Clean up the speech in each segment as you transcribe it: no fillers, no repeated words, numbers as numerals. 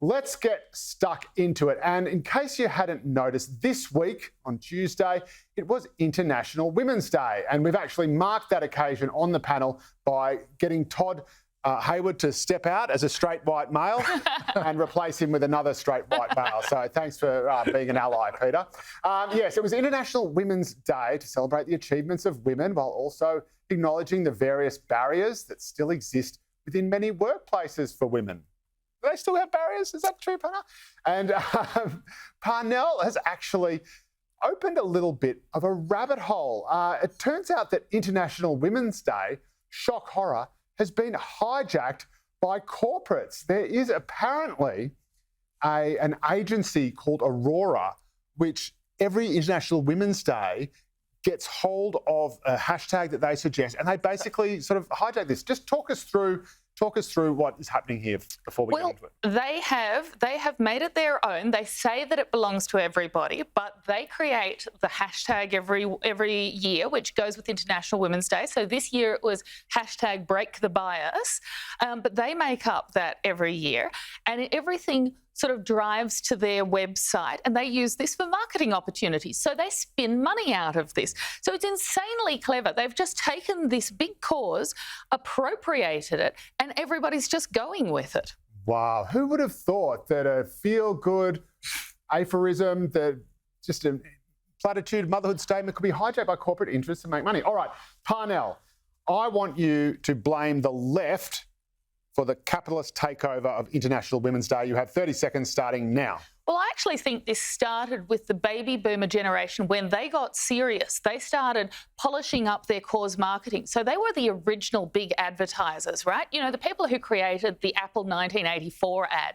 Let's get stuck into it. And in case you hadn't noticed, this week on Tuesday, it was International Women's Day. And we've actually marked that occasion on the panel by getting Todd Hayward to step out as a straight white male and replace him with another straight white male. So thanks for being an ally, Peter. Yes, it was International Women's Day to celebrate the achievements of women while also acknowledging the various barriers that still exist within many workplaces for women. Do they still have barriers? Is that true, Parnell? And Parnell has actually opened a little bit of a rabbit hole. It turns out that International Women's Day, shock horror, has been hijacked by corporates. There is apparently an agency called Aurora, which every International Women's Day gets hold of a hashtag that they suggest, and they basically sort of hijack this. Just talk us through what is happening here before we get into it. They have made it their own. They say that it belongs to everybody, but they create the hashtag every year, which goes with International Women's Day. So this year it was hashtag break the bias, but they make up that every year, and everything sort of drives to their website, and they use this for marketing opportunities. So they spin money out of this. So it's insanely clever. They've just taken this big cause, appropriated it, and everybody's just going with it. Wow. Who would have thought that a feel-good aphorism, that just a platitude motherhood statement could be hijacked by corporate interests to make money? All right, Parnell, I want you to blame the left for the capitalist takeover of International Women's Day. You have 30 seconds starting now. Well, I actually think this started with the baby boomer generation when they got serious. They started polishing up their cause marketing. So they were the original big advertisers, right? You know, the people who created the Apple 1984 ad.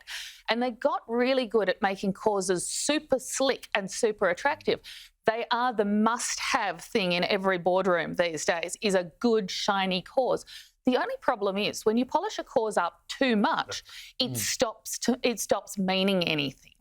And they got really good at making causes super slick and super attractive. They are the must-have thing in every boardroom these days, is a good, shiny cause. The only problem is when you polish a cause up too much, it stops meaning anything.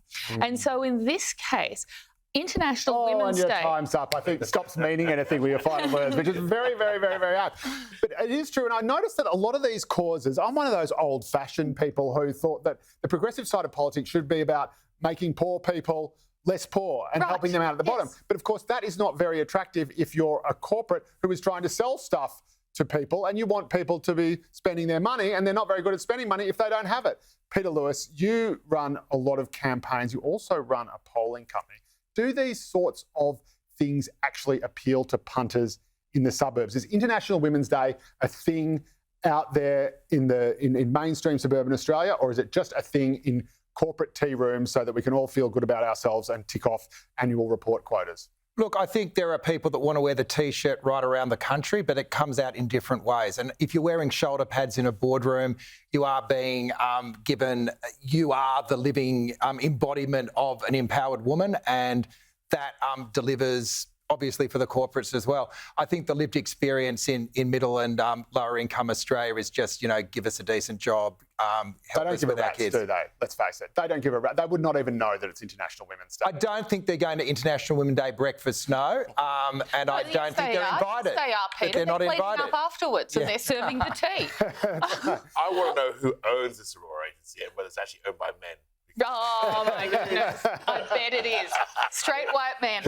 And so in this case, International Women's Day... Oh, and your time's up. I think stops meaning anything with your final words, which is very, very, very, very apt. But it is true, and I noticed that a lot of these causes, I'm one of those old-fashioned people who thought that the progressive side of politics should be about making poor people less poor and helping them out at the bottom. But of course, that is not very attractive if you're a corporate who is trying to sell stuff to people, and you want people to be spending their money, and they're not very good at spending money if they don't have it. Peter Lewis, you run a lot of campaigns. You also run a polling company. Do these sorts of things actually appeal to punters in the suburbs? Is International Women's Day a thing out there in mainstream suburban Australia, or is it just a thing in corporate tea rooms so that we can all feel good about ourselves and tick off annual report quotas? Look, I think there are people that want to wear the T-shirt right around the country, but it comes out in different ways. And if you're wearing shoulder pads in a boardroom, you are being you are the living embodiment of an empowered woman, and that delivers obviously for the corporates as well. I think the lived experience in middle and lower income Australia is just, give us a decent job, help us with our kids. Do they? Let's face it. They don't give a rat. They would not even know that it's International Women's Day. I don't think they're going to International Women's Day breakfast, no. And I don't think they're invited. They are, Peter. They're not cleaning invited up afterwards and they're serving the tea. I want to know who owns this Aurora agency and whether it's actually owned by men. Oh, my goodness. I bet it is. Straight white man.